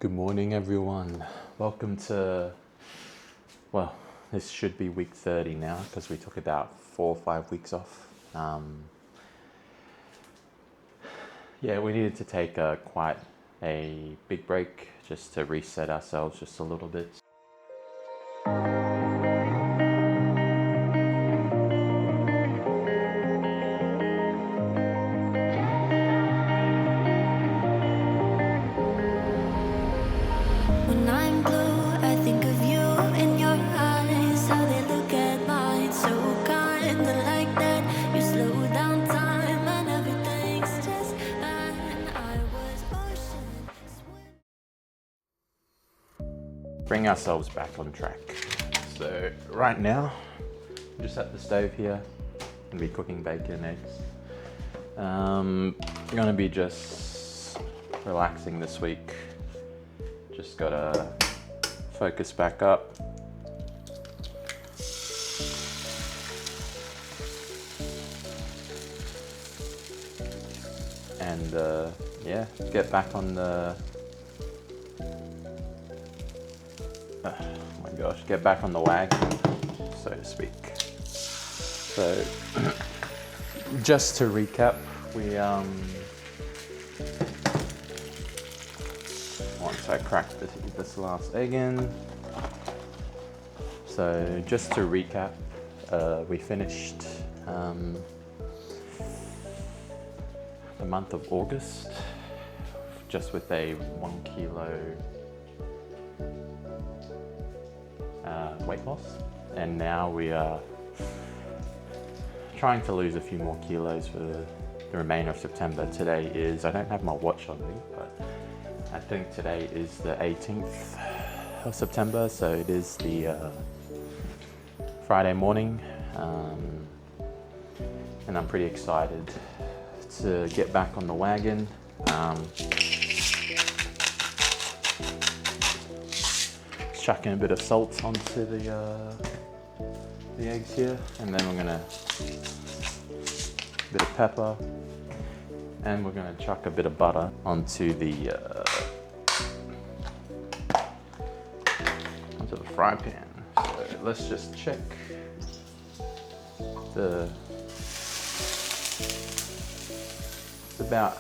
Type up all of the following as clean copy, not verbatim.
Good morning, everyone. Welcome to, well, this should be week 30 now because we took about 4 or 5 weeks off. Yeah, we needed to take quite a big break just to reset ourselves just a little bit. When I'm blue, I think of you and your eyes, how they look at mine, so kinda like that. You slow down time and everything's just fine. I was ocean swim. Bring ourselves back on track. So right now, I'm just at the stove here, gonna be cooking bacon and eggs. Gonna be just relaxing this week. Just gotta focus back up. And yeah, get back on the, oh my gosh, get back on the wagon, so to speak. So just to recap, we once I cracked this last egg in. So just to recap, we finished the month of August just with a 1 kilo weight loss, and now we are trying to lose a few more kilos for the remainder of September. Today is, I don't have my watch on me, but I think today is the 18th of September, so it is the Friday morning, and I'm pretty excited to get back on the wagon. Chucking a bit of salt onto the eggs here, and then we're gonna bit of pepper, and we're gonna chuck a bit of butter onto the fry pan. So let's just check it's about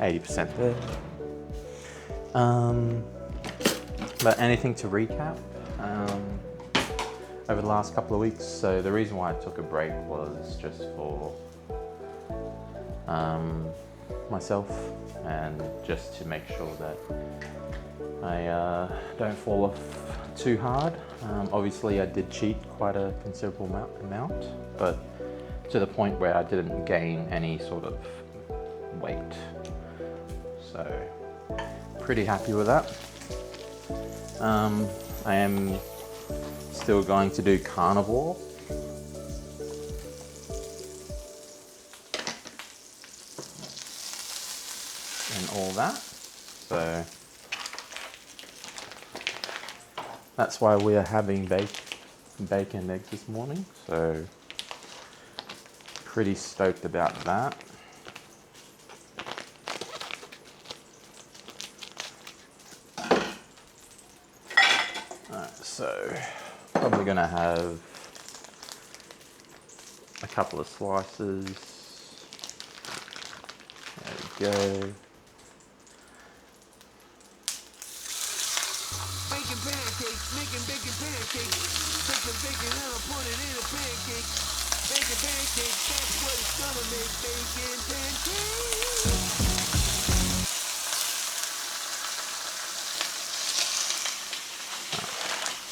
80% there. But anything to recap over the last couple of weeks. So the reason why I took a break was just for myself, and just to make sure that I don't fall off too hard. Obviously I did cheat quite a considerable amount, but to the point where I didn't gain any sort of weight. So pretty happy with that. I am still going to do carnivore. And all that. So that's why we are having bacon and eggs this morning. So pretty stoked about that. Alright, so probably gonna have a couple of slices. There we go. Making pancakes, making bacon pancakes. Take some bacon and I'll put it in a pancake. Bacon pancakes, that's what it's gonna make. Bacon pancakes.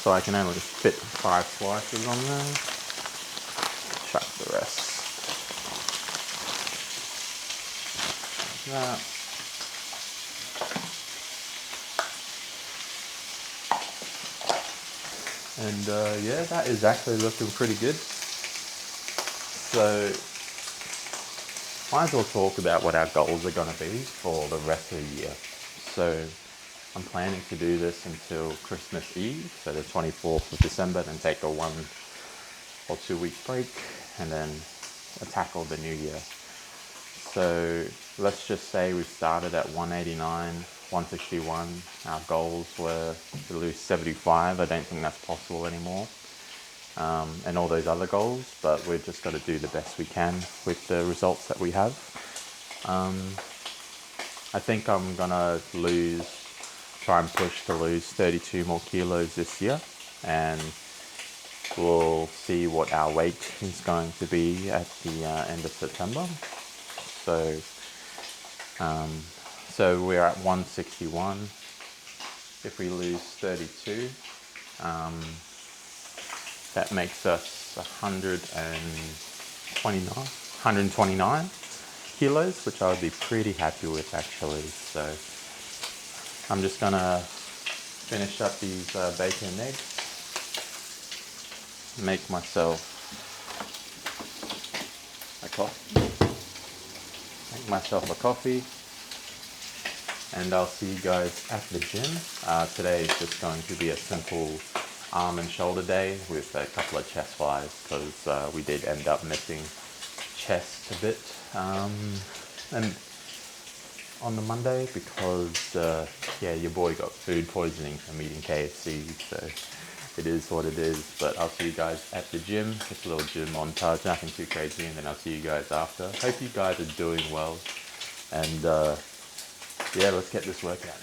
So I can only fit 5 slices on there. Chuck the rest. Like that. And yeah, that is actually looking pretty good. So might as well talk about what our goals are going to be for the rest of the year. So I'm planning to do this until Christmas Eve, so the 24th of December, then take a 1 or 2 week break, and then tackle the new year. So let's just say we started at 189, 161. Our goals were to lose 75. I don't think that's possible anymore. And all those other goals, but we've just got to do the best we can with the results that we have. I think I'm gonna try and push to lose 32 more kilos this year, and we'll see what our weight is going to be at the end of September. So we're at 161. If we lose 32, that makes us 129 kilos, which I would be pretty happy with actually. So I'm just gonna finish up these bacon and eggs, make myself a coffee, and I'll see you guys at the gym. Today is just going to be a simple arm and shoulder day with a couple of chest flies, because we did end up missing chest a bit and on the Monday, because your boy got food poisoning from eating KFC, so it is what it is. But I'll see you guys at the gym, just a little gym montage, nothing too crazy, and then I'll see you guys after. Hope you guys are doing well, and let's get this workout in.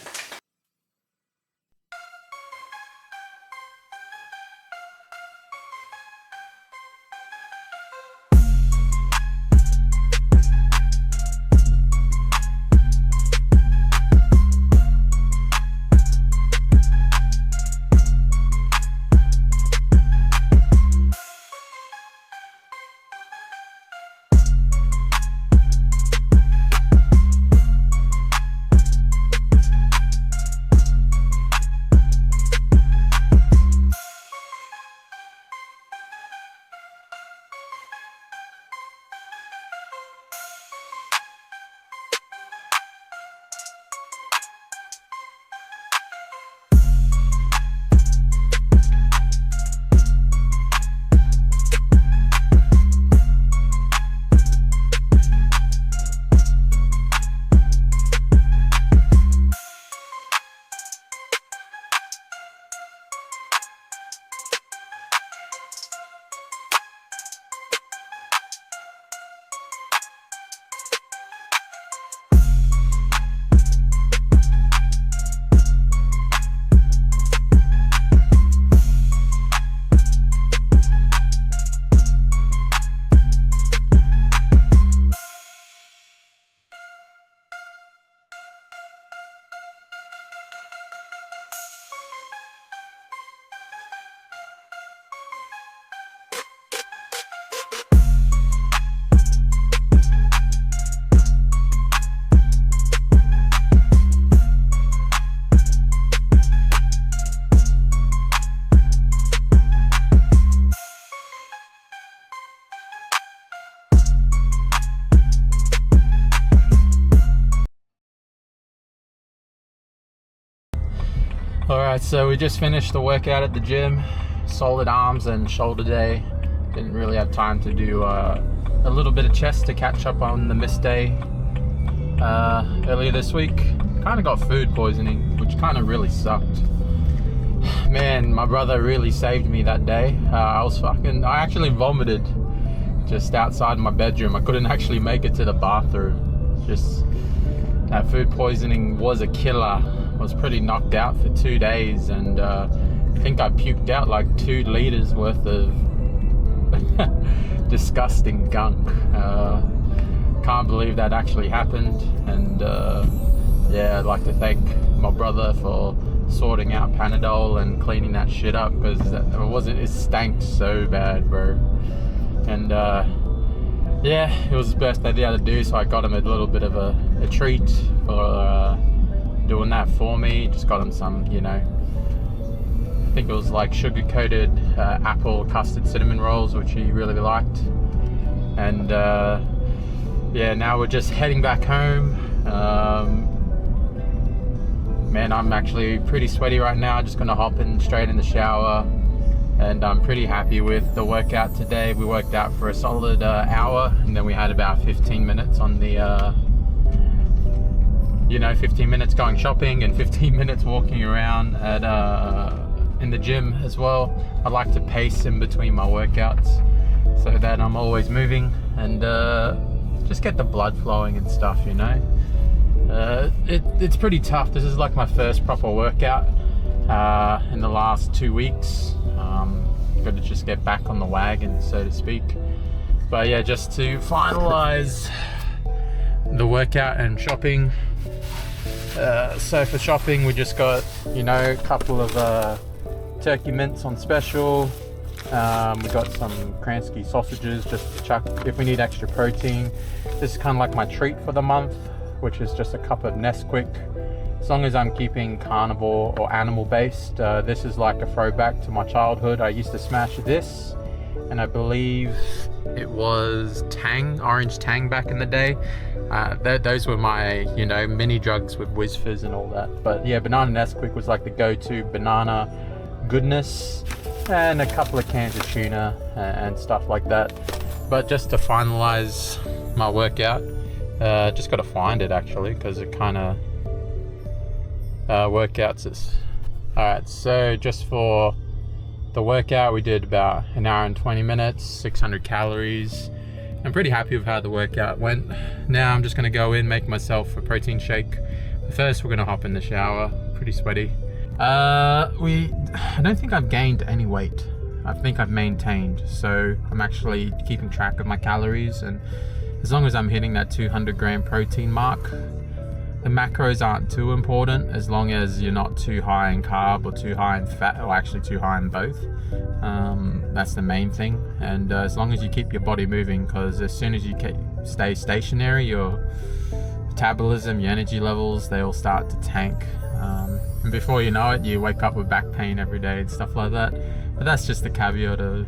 Alright, so we just finished the workout at the gym. Solid arms and shoulder day. Didn't really have time to do a little bit of chest to catch up on the missed day earlier this week. Kind of got food poisoning, which kind of really sucked. Man, my brother really saved me that day. I actually vomited just outside my bedroom. I couldn't actually make it to the bathroom. Just that food poisoning was a killer. I was pretty knocked out for 2 days, and I think I puked out like 2 liters worth of disgusting gunk. Can't believe that actually happened, and I'd like to thank my brother for sorting out Panadol and cleaning that shit up, because it stank so bad, bro. And it was his birthday the other day, so I got him a little bit of a treat for doing that for me. Just got him some, I think it was like sugar-coated apple custard cinnamon rolls, which he really liked. And now we're just heading back home. Man, I'm actually pretty sweaty right now. Just gonna hop in straight in the shower, and I'm pretty happy with the workout today. We worked out for a solid hour, and then we had about 15 minutes on the you know, 15 minutes going shopping and 15 minutes walking around at in the gym as well. I like to pace in between my workouts so that I'm always moving and just get the blood flowing and stuff, you know. It's pretty tough. This is like my first proper workout in the last 2 weeks. Got to just get back on the wagon, so to speak. But yeah, just to finalize the workout and shopping. So for shopping, we just got, you know, a couple of turkey mints on special. We got some Kransky sausages just to chuck if we need extra protein. This is kind of like my treat for the month, which is just a cup of Nesquik. As long as I'm keeping carnivore or animal based, this is like a throwback to my childhood. I used to smash this, and I believe it was Tang, orange Tang back in the day. Those were my, you know, mini drugs with Whiz Fizz and all that. But yeah, banana Nesquik was like the go-to banana goodness, and a couple of cans of tuna and stuff like that. But just to finalize my workout, just got to find it actually, because it kind of workouts is alright. So just for the workout, we did about an hour and 20 minutes, 600 calories. I'm pretty happy with how the workout went. Now I'm just going to go in, make myself a protein shake. But first we're going to hop in the shower. Pretty sweaty. I don't think I've gained any weight. I think I've maintained, so I'm actually keeping track of my calories, and as long as I'm hitting that 200 gram protein mark, the macros aren't too important, as long as you're not too high in carb or too high in fat, or actually too high in both. That's the main thing. And as long as you keep your body moving, because as soon as you stay stationary, your metabolism, your energy levels, they all start to tank. And before you know it, you wake up with back pain every day and stuff like that. But that's just the caveat of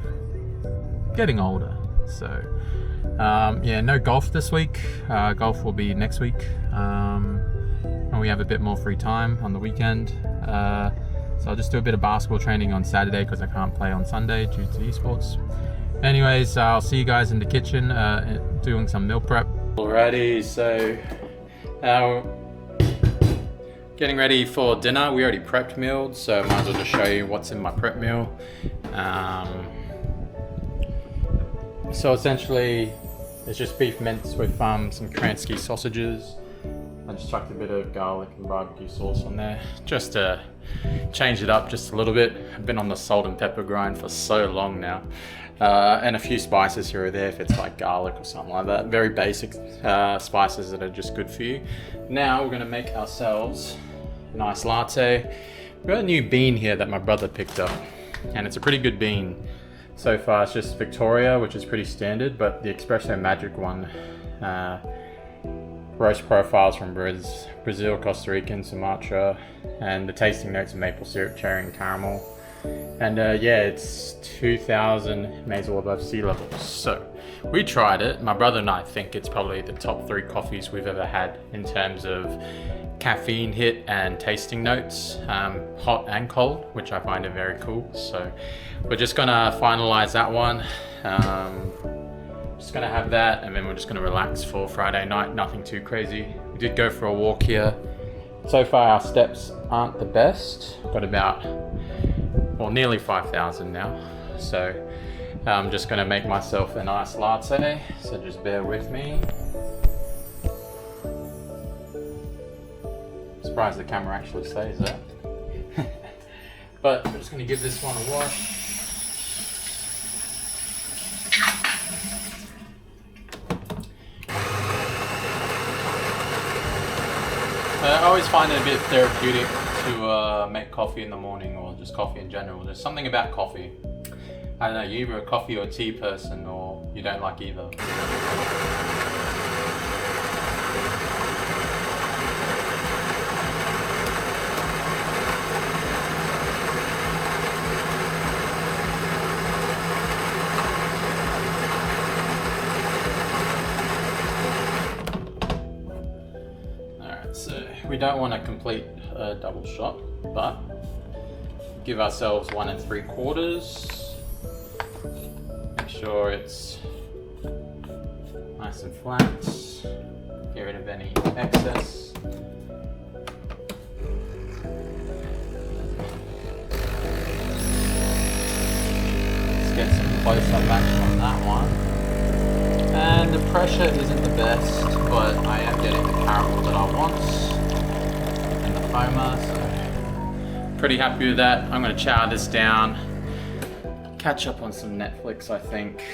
getting older. So yeah, no golf this week. Golf will be next week. And we have a bit more free time on the weekend. So I'll just do a bit of basketball training on Saturday because I can't play on Sunday due to esports. Anyways, I'll see you guys in the kitchen doing some meal prep. Alrighty, so getting ready for dinner. We already prepped meals, so I might as well just show you what's in my prep meal. So essentially, it's just beef mince with some Kransky sausages. I just chucked a bit of garlic and barbecue sauce on there, just to change it up just a little bit. I've been on the salt and pepper grind for so long now. And a few spices here or there if it's like garlic or something like that. Very basic spices that are just good for you. Now we're gonna make ourselves a nice latte. We've got a new bean here that my brother picked up, and it's a pretty good bean. So far it's just Victoria, which is pretty standard, but the Espresso Magic one, roast profiles from Brazil, Costa Rica and Sumatra, and the tasting notes of maple syrup, cherry and caramel. And yeah, it's 2,000 mazel above sea level. So we tried it. My brother and I think it's probably the top 3 coffees we've ever had in terms of caffeine hit and tasting notes, hot and cold, which I find are very cool. So we're just gonna finalize that one. Just gonna have that, and then we're just gonna relax for Friday night. Nothing too crazy. We did go for a walk here. So far our steps aren't the best. Got about, well, nearly 5,000 now. So I'm just gonna make myself a nice latte. So just bear with me. Surprised the camera actually says that. But I'm just gonna give this one a wash. I always find it a bit therapeutic to make coffee in the morning, or just coffee in general. There's something about coffee. I don't know, you're either a coffee or tea person, or you don't like either. So we don't want to complete a double shot, but give ourselves 1 3/4. Make sure it's nice and flat. Get rid of any excess. close-up action on that one. And the pressure isn't the best, but I am getting the caramel that I want and the foamer, so pretty happy with that. I'm going to chow this down, catch up on some Netflix, I think,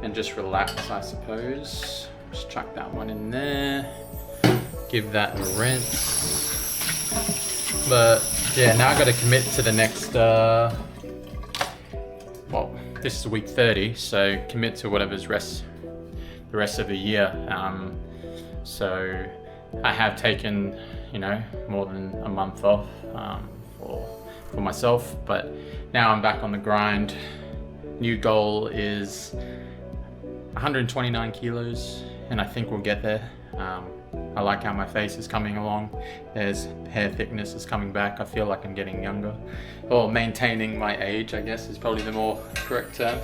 and just relax, I suppose. Just chuck that one in there, give that a rinse. But yeah, now I've got to commit to the next, well, this is week 30, so commit to whatever's the rest of the year. So I have taken, you know, more than a month off for myself, but now I'm back on the grind. New goal is 129 kilos, and I think we'll get there. I like how my face is coming along. There's hair thickness is coming back. I feel like I'm getting younger, or maintaining my age, I guess is probably the more correct term.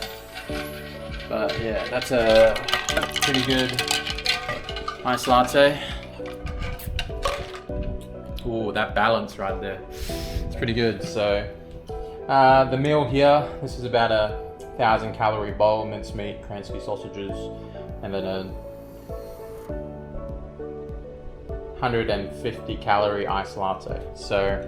But yeah, that's a pretty good iced latte. Ooh, that balance right there, it's pretty good. So the meal here, this is about a 1,000 calorie bowl, mincemeat, Kransky sausages, and then a 150 calorie iced latte. So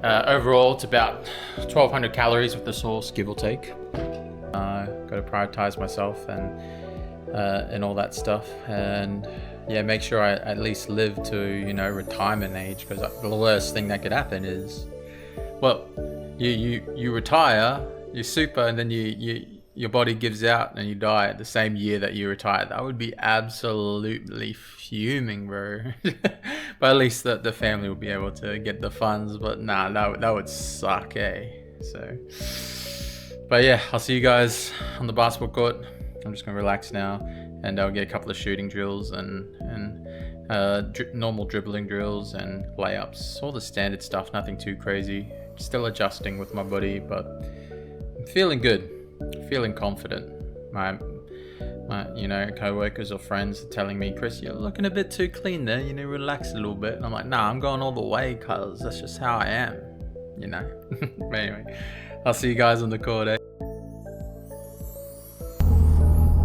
overall it's about 1,200 calories with the sauce, give or take. Got to prioritize myself and all that stuff, and yeah, make sure I at least live to, you know, retirement age, because the worst thing that could happen is, well, you retire, you're super, and then your body gives out and you die at the same year that you retire. That would be absolutely fuming, bro. But at least the family will be able to get the funds. But nah, that would suck, eh? So, but yeah, I'll see you guys on the basketball court. I'm just gonna relax now, and I'll get a couple of shooting drills and normal dribbling drills and layups, all the standard stuff, nothing too crazy. Still adjusting with my body, but I'm feeling good. Feeling confident. My you know, co-workers or friends are telling me, Chris, you're looking a bit too clean there, you know, relax a little bit. And I'm like, nah, I'm going all the way, cuz that's just how I am, you know. But anyway, I'll see you guys on the court, eh?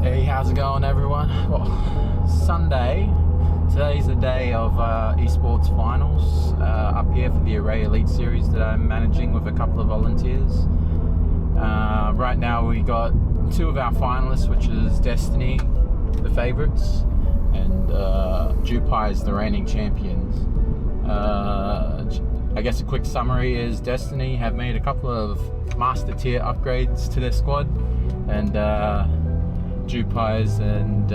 Hey, how's it going, everyone? Well, Sunday, today's the day of esports finals up here for the Array Elite Series that I'm managing with a couple of volunteers. Right now we got two of our finalists, which is Destiny, the favorites, and Jupai is the reigning champions. I guess a quick summary is Destiny have made a couple of master tier upgrades to their squad, and Jupai's and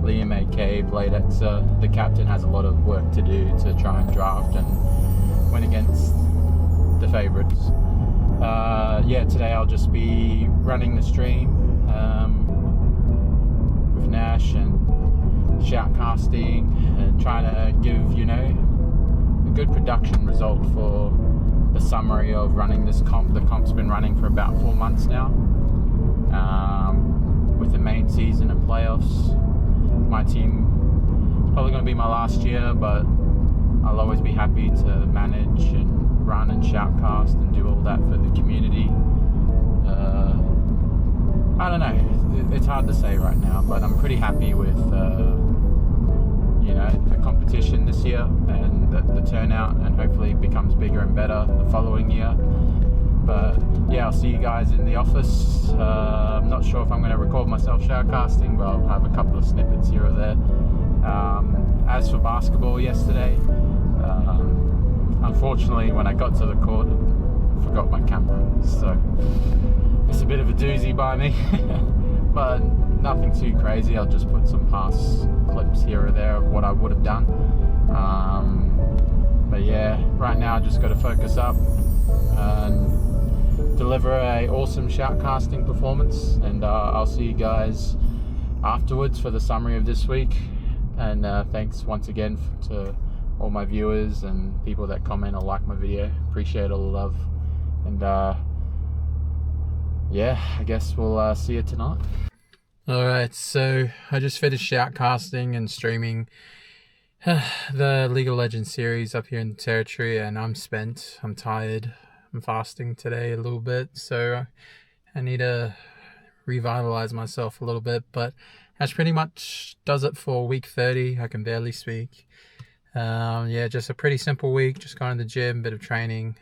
Liam AK Blade X, the captain, has a lot of work to do to try and draft and win against the favorites. Yeah, today I'll just be running the stream with Nash and shoutcasting and trying to give, you know, a good production result for the summary of running this comp. The comp's been running for about 4 months now, with the main season and playoffs. My team, it's probably going to be my last year, but I'll always be happy to manage and run and shoutcast and do all that for the community. I don't know, it's hard to say right now, but I'm pretty happy with you know, the competition this year and the turnout, and hopefully it becomes bigger and better the following year. But yeah, I'll see you guys in the office. I'm not sure if I'm going to record myself shoutcasting, but I'll have a couple of snippets here or there. As for basketball yesterday, unfortunately when I got to the court, I forgot my camera, so it's a bit of a doozy by me. But nothing too crazy. I'll just put some past clips here or there of what I would have done. But yeah, right now I just got to focus up and deliver a awesome shoutcasting performance, and I'll see you guys afterwards for the summary of this week. And thanks once again to all my viewers and people that comment or like my video. Appreciate all the love. And yeah, I guess we'll see you tonight. Alright, so I just finished shoutcasting and streaming the League of Legends series up here in the territory, and I'm spent, I'm tired, I'm fasting today a little bit, so I need to revitalize myself a little bit, but that's pretty much does it for week 30. I can barely speak. Yeah, just a pretty simple week, just going to the gym, bit of training,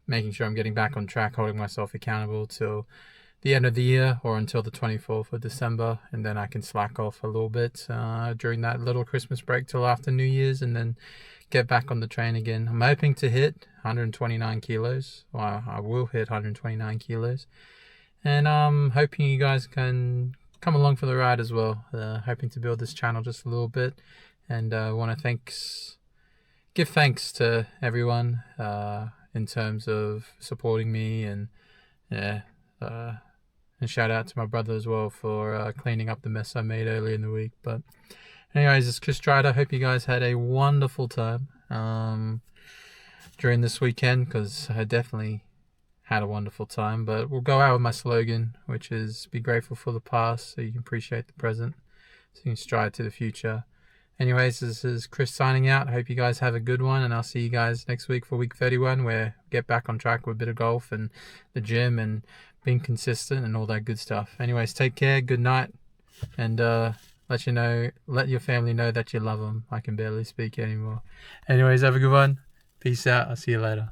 making sure I'm getting back on track, holding myself accountable till the end of the year or until the 24th of December, and then I can slack off a little bit during that little Christmas break till after New Year's, and then get back on the train again. I'm hoping to hit 129 kilos. Well, I will hit 129 kilos, and I'm hoping you guys can come along for the ride as well. Hoping to build this channel just a little bit, and want to give thanks to everyone in terms of supporting me, and and shout out to my brother as well for cleaning up the mess I made earlier in the week. But anyways, it's Chris Strider. Hope you guys had a wonderful time during this weekend, because I definitely had a wonderful time. But we'll go out with my slogan, which is be grateful for the past so you can appreciate the present, so you can strive to the future. Anyways, this is Chris signing out. I hope you guys have a good one, and I'll see you guys next week for week 31, where we get back on track with a bit of golf and the gym and being consistent and all that good stuff. Anyways, take care, good night, and let your family know that you love them. I can barely speak anymore. Anyways, have a good one. Peace out. I'll see you later.